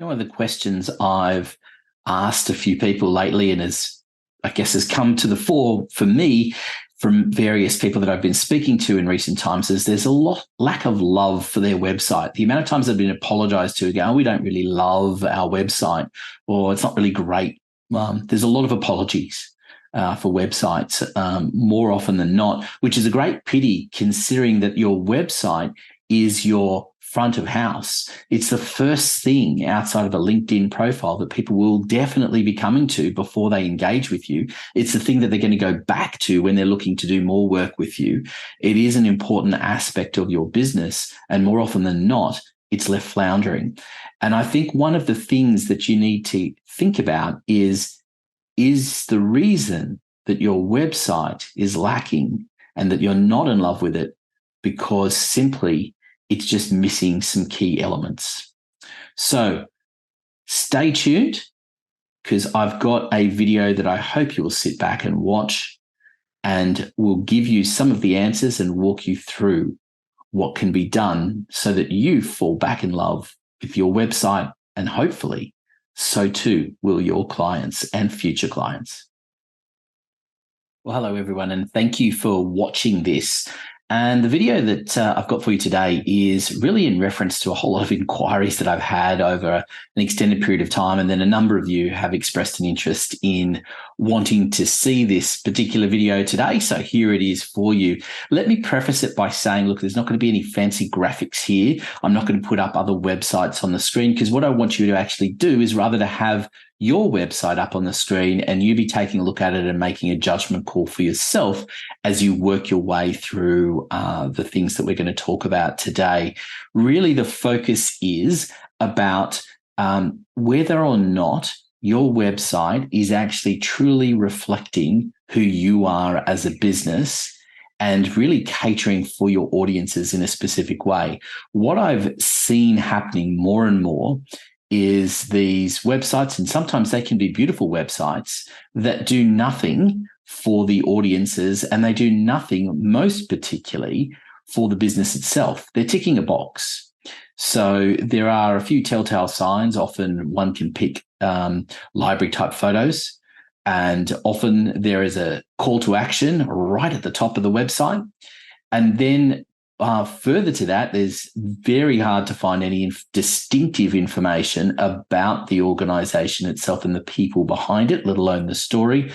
One of the questions I've asked a few people lately and has come to the fore for me from various people that I've been speaking to in recent times is there's a lack of love for their website. The amount of times I've been apologized to again, we don't really love our website, or it's not really great. There's a lot of apologies for websites more often than not, which is a great pity considering that your website is your front of house. It's the first thing outside of a LinkedIn profile that people will definitely be coming to before they engage with you. It's the thing that they're going to go back to when they're looking to do more work with you. It is an important aspect of your business, and more often than not, it's left floundering. And I think one of the things that you need to think about is the reason that your website is lacking and that you're not in love with it because simply it's just missing some key elements. So stay tuned, because I've got a video that I hope you will sit back and watch, and will give you some of the answers and walk you through what can be done so that you fall back in love with your website, and hopefully so too will your clients and future clients. Well, hello everyone, and thank you for watching this. And the video that I've got for you today is really in reference to a whole lot of inquiries that I've had over an extended period of time. And then a number of you have expressed an interest in wanting to see this particular video today. So here it is for you. Let me preface it by saying, look, there's not going to be any fancy graphics here. I'm not going to put up other websites on the screen, because what I want you to actually do is rather to have your website up on the screen and you be taking a look at it and making a judgment call for yourself as you work your way through the things that we're going to talk about today. Really, the focus is about whether or not your website is actually truly reflecting who you are as a business and really catering for your audiences in a specific way. What I've seen happening more and more is these websites, and sometimes they can be beautiful websites, that do nothing for the audiences, and they do nothing most particularly for the business itself. They're ticking a box. So there are a few telltale signs. Often one can pick library type photos, and often there is a call to action right at the top of the website. And then further to that, there's very hard to find any distinctive information about the organization itself and the people behind it, let alone the story.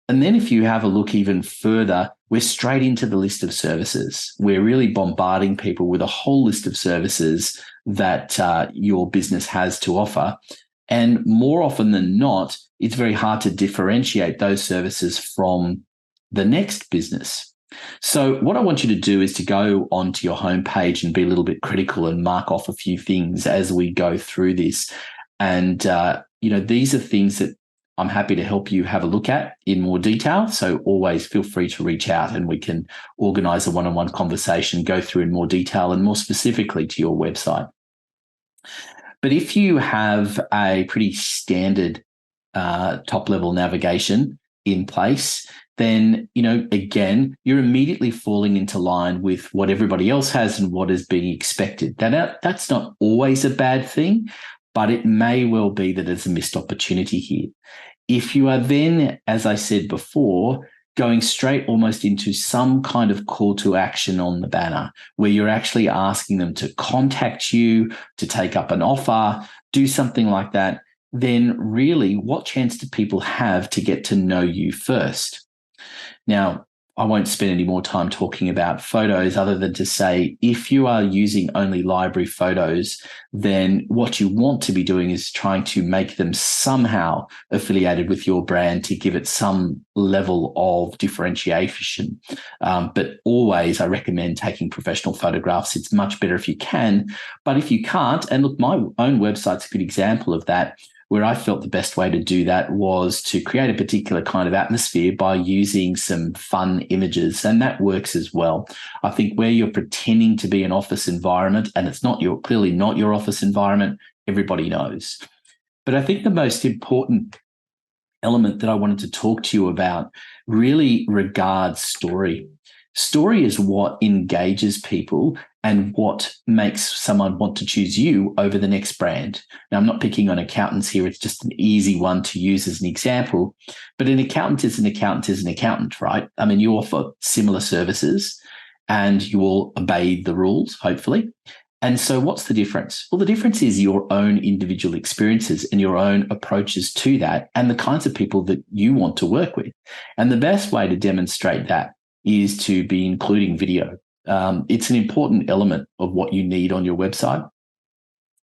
And then if you have a look even further, we're straight into the list of services. We're really bombarding people with a whole list of services that your business has to offer. And more often than not, it's very hard to differentiate those services from the next business. So what I want you to do is to go onto your homepage and be a little bit critical and mark off a few things as we go through this. And, these are things that I'm happy to help you have a look at in more detail. So always feel free to reach out and we can organize a one-on-one conversation, go through in more detail and more specifically to your website. But if you have a pretty standard top-level navigation in place, then, again, you're immediately falling into line with what everybody else has and what is being expected. That's not always a bad thing, but it may well be that there's a missed opportunity here. If you are then, as I said before, going straight almost into some kind of call to action on the banner, where you're actually asking them to contact you, to take up an offer, do something like that, then really what chance do people have to get to know you first? Now, I won't spend any more time talking about photos other than to say, if you are using only library photos, then what you want to be doing is trying to make them somehow affiliated with your brand to give it some level of differentiation. But always, I recommend taking professional photographs. It's much better if you can. But if you can't, and look, my own website's a good example of that, where I felt the best way to do that was to create a particular kind of atmosphere by using some fun images, and that works as well. I think where you're pretending to be an office environment and it's clearly not your office environment, everybody knows. But I think the most important element that I wanted to talk to you about really regards story. Story is what engages people and what makes someone want to choose you over the next brand. Now, I'm not picking on accountants here. It's just an easy one to use as an example. But an accountant is an accountant is an accountant, right? I mean, you offer similar services and you will obey the rules, hopefully. And so what's the difference? Well, the difference is your own individual experiences and your own approaches to that and the kinds of people that you want to work with. And the best way to demonstrate that is to be including video. It's an important element of what you need on your website.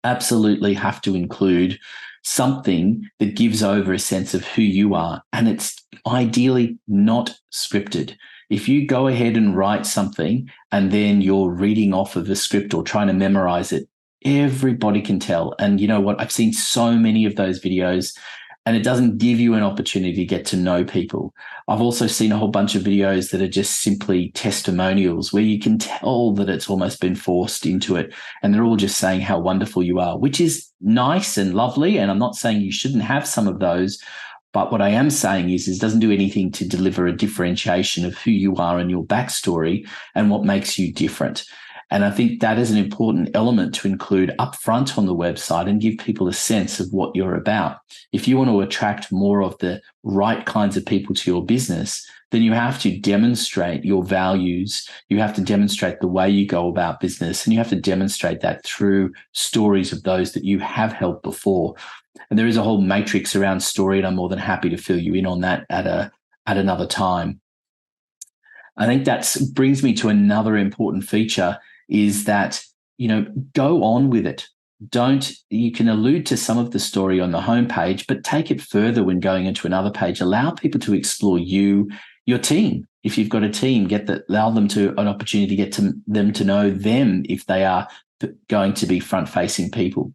Absolutely have to include something that gives over a sense of who you are. And it's ideally not scripted. If you go ahead and write something and then you're reading off of a script or trying to memorize it, everybody can tell. And you know what? I've seen so many of those videos and it doesn't give you an opportunity to get to know people. I've also seen a whole bunch of videos that are just simply testimonials where you can tell that it's almost been forced into it. And they're all just saying how wonderful you are, which is nice and lovely. And I'm not saying you shouldn't have some of those. But what I am saying is it doesn't do anything to deliver a differentiation of who you are and your backstory and what makes you different. And I think that is an important element to include upfront on the website and give people a sense of what you're about. If you want to attract more of the right kinds of people to your business, then you have to demonstrate your values. You have to demonstrate the way you go about business, and you have to demonstrate that through stories of those that you have helped before. And there is a whole matrix around story, and I'm more than happy to fill you in on that at another time. I think that brings me to another important feature is that, go on with it. You can allude to some of the story on the homepage, but take it further when going into another page. Allow people to explore you, your team. If you've got a team, allow them to an opportunity to get them to know them if they are going to be front-facing people.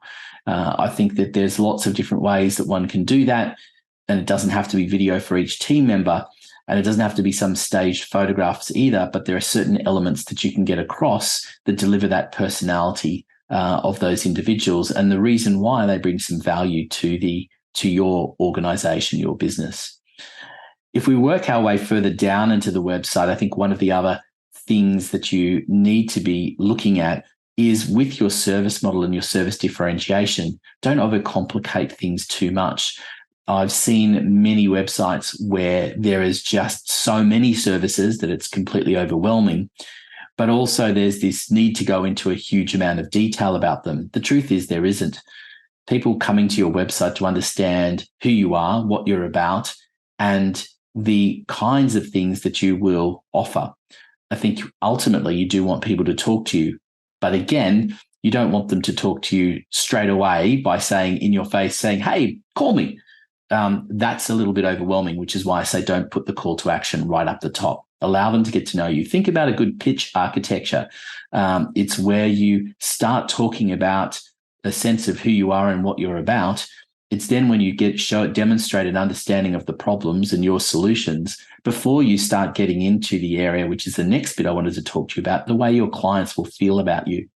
I think that there's lots of different ways that one can do that, and it doesn't have to be video for each team member, and it doesn't have to be some staged photographs either, but there are certain elements that you can get across that deliver that personality of those individuals and the reason why they bring some value to your organization, your business. If we work our way further down into the website, I think one of the other things that you need to be looking at is with your service model and your service differentiation, don't overcomplicate things too much. I've seen many websites where there is just so many services that it's completely overwhelming, but also there's this need to go into a huge amount of detail about them. The truth is there isn't. People coming to your website to understand who you are, what you're about, and the kinds of things that you will offer. I think ultimately you do want people to talk to you. But again, you don't want them to talk to you straight away by saying in your face, saying, hey, call me. That's a little bit overwhelming, which is why I say don't put the call to action right up the top. Allow them to get to know you. Think about a good pitch architecture. It's where you start talking about a sense of who you are and what you're about. It's then when you demonstrate an understanding of the problems and your solutions before you start getting into the area, which is the next bit I wanted to talk to you about, the way your clients will feel about you.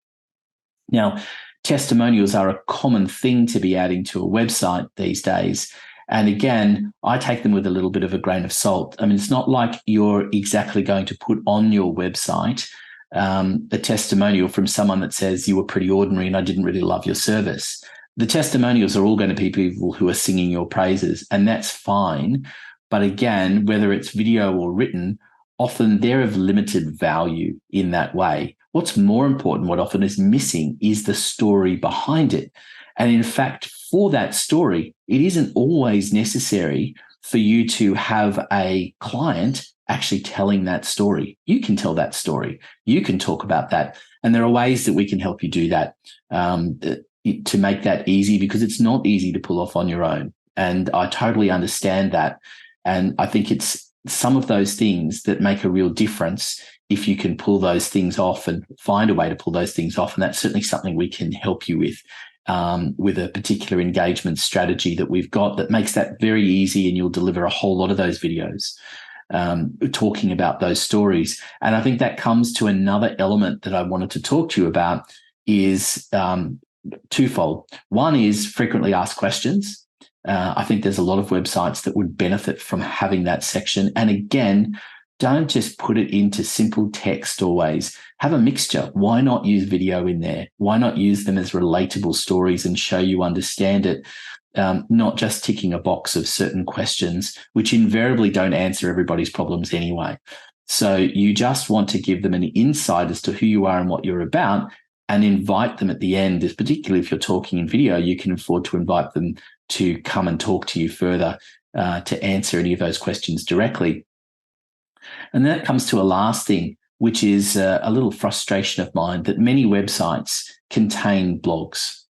Now, testimonials are a common thing to be adding to a website these days. And again, I take them with a little bit of a grain of salt. I mean, it's not like you're exactly going to put on your website a testimonial from someone that says you were pretty ordinary and I didn't really love your service. The testimonials are all going to be people who are singing your praises, and that's fine. But again, whether it's video or written, often they're of limited value in that way. What's more important, what often is missing, is the story behind it. And in fact, for that story, it isn't always necessary for you to have a client actually telling that story. You can tell that story. You can talk about that. And there are ways that we can help you do that to make that easy, because it's not easy to pull off on your own. And I totally understand that. And I think it's some of those things that make a real difference if you can pull those things off and find a way to pull those things off. And that's certainly something we can help you with a particular engagement strategy that we've got that makes that very easy, and you'll deliver a whole lot of those videos talking about those stories. And I think that comes to another element that I wanted to talk to you about is twofold. One is frequently asked questions. I think there's a lot of websites that would benefit from having that section. And again, don't just put it into simple text always. Have a mixture. Why not use video in there? Why not use them as relatable stories and show you understand it? Not just ticking a box of certain questions, which invariably don't answer everybody's problems anyway. So you just want to give them an insight as to who you are and what you're about, and invite them at the end, particularly if you're talking in video, you can afford to invite them to come and talk to you further to answer any of those questions directly. And then it comes to a last thing, which is a little frustration of mine, that many websites contain blogs.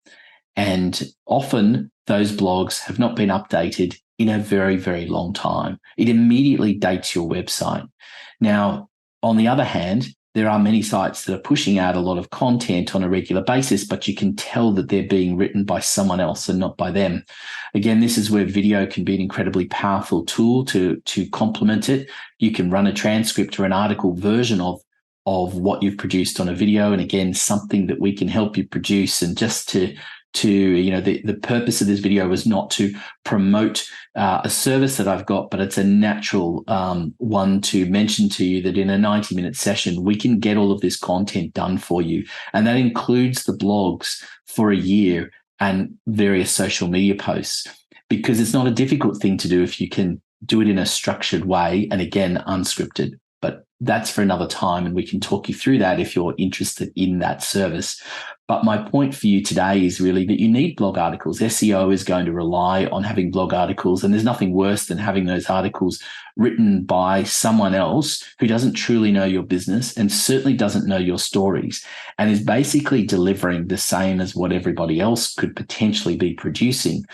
And often those blogs have not been updated in a very, very long time. It immediately dates your website. Now, on the other hand, there are many sites that are pushing out a lot of content on a regular basis, but you can tell that they're being written by someone else and not by them. Again, this is where video can be an incredibly powerful tool to complement it. You can run a transcript or an article version of what you've produced on a video. And again, something that we can help you produce. And just to the purpose of this video was not to promote a service that I've got, but it's a natural one to mention to you that in a 90-minute session, we can get all of this content done for you. And that includes the blogs for a year and various social media posts, because it's not a difficult thing to do if you can do it in a structured way and, again, unscripted. But that's for another time, and we can talk you through that if you're interested in that service. But my point for you today is really that you need blog articles. SEO is going to rely on having blog articles, and there's nothing worse than having those articles written by someone else who doesn't truly know your business and certainly doesn't know your stories, and is basically delivering the same as what everybody else could potentially be producing.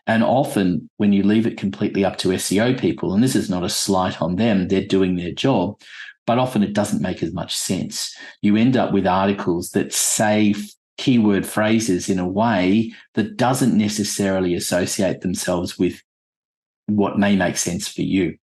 And often when you leave it completely up to SEO people, and this is not a slight on them, they're doing their job, but often it doesn't make as much sense. You end up with articles that say keyword phrases in a way that doesn't necessarily associate themselves with what may make sense for you,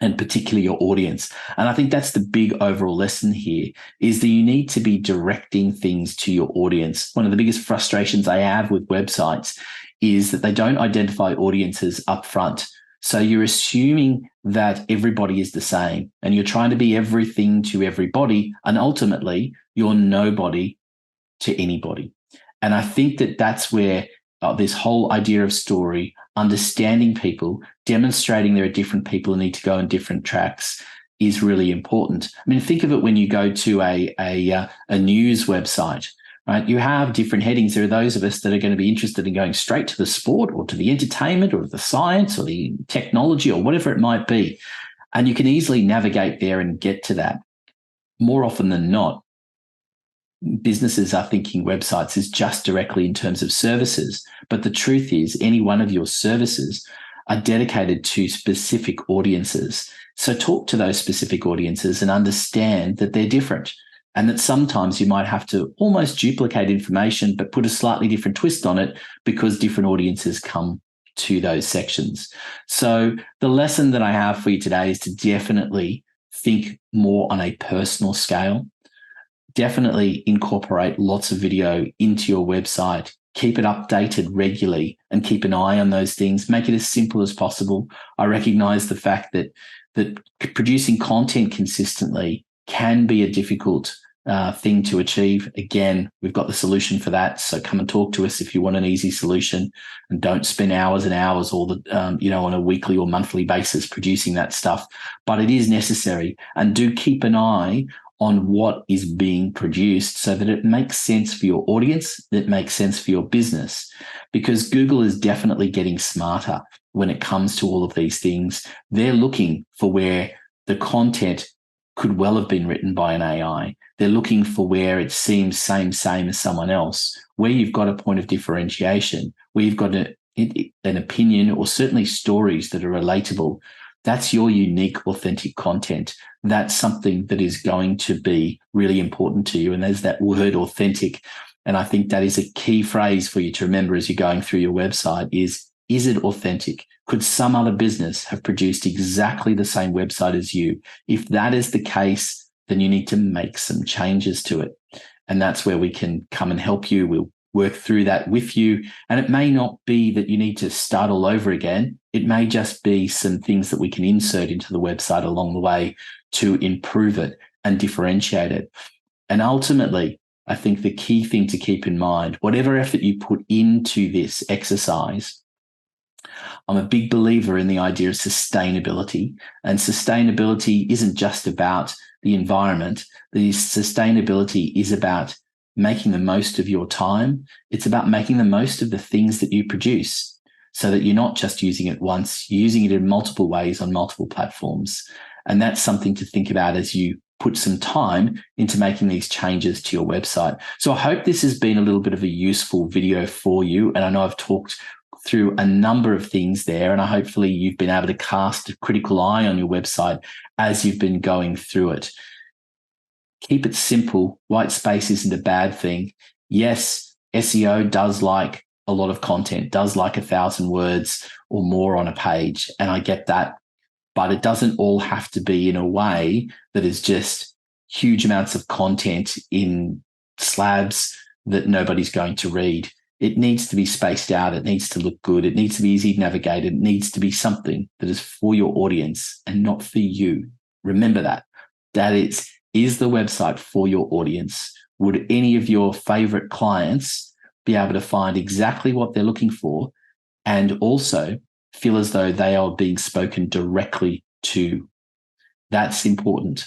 and particularly your audience. And I think that's the big overall lesson here, is that you need to be directing things to your audience. One of the biggest frustrations I have with websites is that they don't identify audiences up front. So you're assuming that everybody is the same, and you're trying to be everything to everybody, and ultimately you're nobody to anybody. And I think that that's where this whole idea of story, understanding people, demonstrating there are different people who need to go on different tracks, is really important. I mean, think of it when you go to a news website, right? You have different headings. There are those of us that are going to be interested in going straight to the sport or to the entertainment or the science or the technology or whatever it might be. And you can easily navigate there and get to that. More often than not, businesses are thinking websites is just directly in terms of services. But the truth is, any one of your services are dedicated to specific audiences. So talk to those specific audiences and understand that they're different, and that sometimes you might have to almost duplicate information but put a slightly different twist on it because different audiences come to those sections. So the lesson that I have for you today is to definitely think more on a personal scale. Definitely incorporate lots of video into your website. Keep it updated regularly and keep an eye on those things. Make it as simple as possible. I recognize the fact that producing content consistently can be a difficult thing to achieve. Again, we've got the solution for that. So come and talk to us if you want an easy solution, and don't spend hours and hours on a weekly or monthly basis producing that stuff. But it is necessary, and do keep an eye on what is being produced so that it makes sense for your audience, that makes sense for your business, because Google is definitely getting smarter when it comes to all of these things. They're looking for where the content could well have been written by an AI. They're looking for where it seems same as someone else, where you've got a point of differentiation, where you've got an opinion or certainly stories that are relatable. That's your unique, authentic content. That's something that is going to be really important to you. And there's that word authentic. And I think that is a key phrase for you to remember as you're going through your website is it authentic? Could some other business have produced exactly the same website as you? If that is the case, then you need to make some changes to it. And that's where we can come and help you. We'll work through that with you. And it may not be that you need to start all over again. It may just be some things that we can insert into the website along the way to improve it and differentiate it. And ultimately, I think the key thing to keep in mind, whatever effort you put into this exercise, I'm a big believer in the idea of sustainability. And sustainability isn't just about the environment. The sustainability is about making the most of your time. It's about making the most of the things that you produce so that you're not just using it once, you're using it in multiple ways on multiple platforms. And that's something to think about as you put some time into making these changes to your website. So I hope this has been a little bit of a useful video for you. And I know I've talked through a number of things there, and hopefully you've been able to cast a critical eye on your website as you've been going through it. Keep it simple. White space isn't a bad thing. Yes, SEO does like a lot of content, does like 1,000 words or more on a page, and I get that. But it doesn't all have to be in a way that is just huge amounts of content in slabs that nobody's going to read. It needs to be spaced out. It needs to look good. It needs to be easy to navigate. It needs to be something that is for your audience and not for you. Remember that. That is the website for your audience? Would any of your favorite clients be able to find exactly what they're looking for and also feel as though they are being spoken directly to? That's important.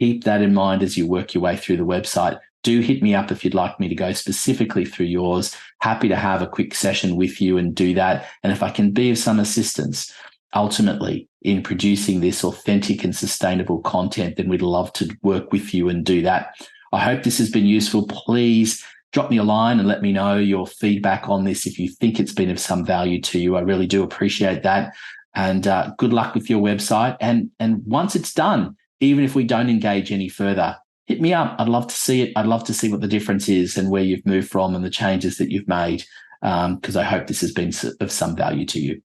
Keep that in mind as you work your way through the website. Do hit me up if you'd like me to go specifically through yours. Happy to have a quick session with you and do that. And if I can be of some assistance, ultimately, in producing this authentic and sustainable content, then we'd love to work with you and do that. I hope this has been useful. Please drop me a line and let me know your feedback on this if you think it's been of some value to you. I really do appreciate that. And good luck with your website. And once it's done, even if we don't engage any further, hit me up. I'd love to see it. I'd love to see what the difference is and where you've moved from and the changes that you've made, because I hope this has been of some value to you.